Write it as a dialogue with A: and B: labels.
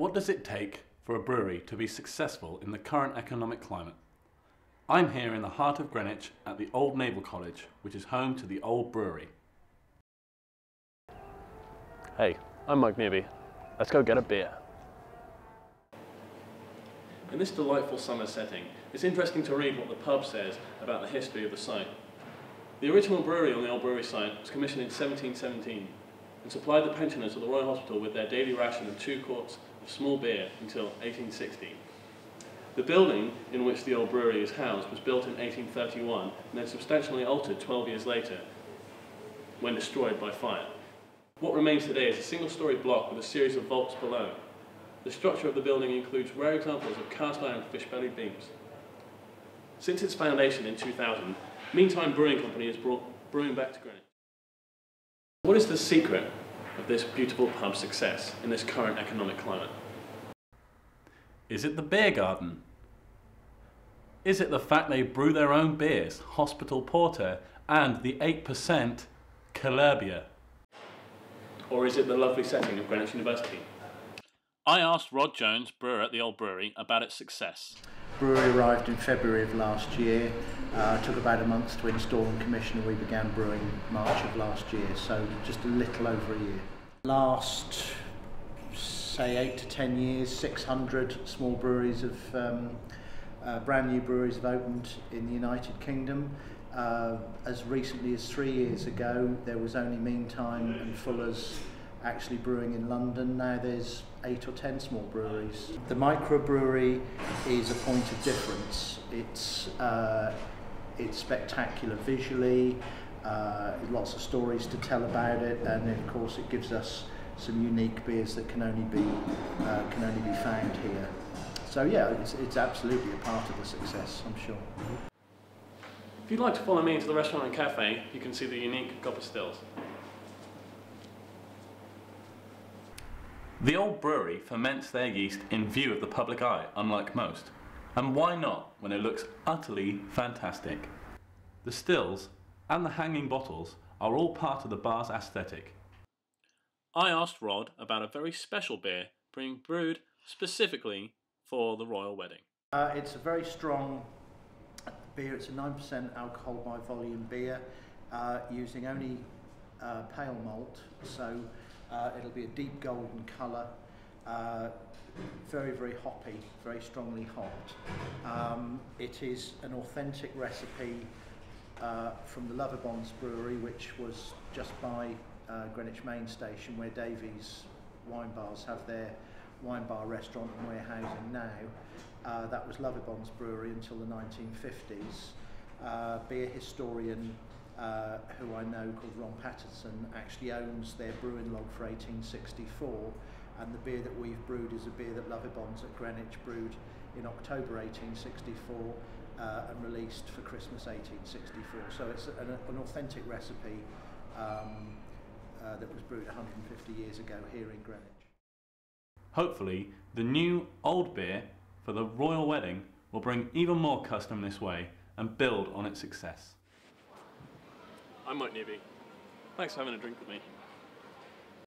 A: What does it take for a brewery to be successful in the current economic climate? I'm here in the heart of Greenwich at the Old Naval College, which is home to the Old Brewery.
B: Hey, I'm Mike Newby. Let's go get a beer.
C: In this delightful summer setting, it's interesting to read what the pub says about the history of the site. The original brewery on the Old Brewery site was commissioned in 1717 and supplied the pensioners of the Royal Hospital with their daily ration of 2 quarts of small beer until 1860. The building in which the Old Brewery is housed was built in 1831 and then substantially altered 12 years later when destroyed by fire. What remains today is a single-storey block with a series of vaults below. The structure of the building includes rare examples of cast-iron fish-bellied beams. Since its foundation in 2000, Meantime Brewing Company has brought brewing back to Greenwich. What is the secret of this beautiful pub's success in this current economic climate?
A: Is it the beer garden? Is it the fact they brew their own beers, hospital porter, and the 8% Calabier?
C: Or is it the lovely setting of Greenwich University? I asked Rod Jones, brewer at the Old Brewery, about its success.
D: Brewery arrived in February of last year. Took about a month to install and commission, and we began brewing March of last year, so just a little over a year. Last, say 8 to 10 years, 600 small breweries brand new breweries have opened in the United Kingdom. As recently as 3 years ago, there was only Meantime and Fuller's actually brewing in London. Now there's 8 or 10 small breweries. The Micro-Brewery is a point of difference. It's spectacular visually, lots of stories to tell about it, and of course it gives us some unique beers that can only be found here. So yeah, it's absolutely a part of the success, I'm sure.
C: If you'd like to follow me into the restaurant and cafe, you can see the unique copper stills.
A: The Old Brewery ferments their yeast in view of the public eye, unlike most. And why not, when it looks utterly fantastic? The stills and the hanging bottles are all part of the bar's aesthetic.
C: I asked Rod about a very special beer being brewed specifically for the royal wedding.
D: It's a very strong beer. It's a 9% alcohol by volume beer, using only pale malt, so it'll be a deep golden colour, very, very hoppy, very strongly hopped. It is an authentic recipe from the Lovibonds Brewery, which was just by Greenwich Main Station, where Davies wine bars have their wine bar, restaurant and warehousing now. That was Lovibonds Brewery until the 1950s. Beer historian who I know, called Ron Patterson, actually owns their brewing log for 1864, and the beer that we've brewed is a beer that Lovibonds at Greenwich brewed in October 1864 and released for Christmas 1864. So it's an authentic recipe that was brewed 150 years ago here in Greenwich.
A: Hopefully, the new old beer for the royal wedding will bring even more custom this way and build on its success.
C: I'm Mike Newby. Thanks for having a drink with me.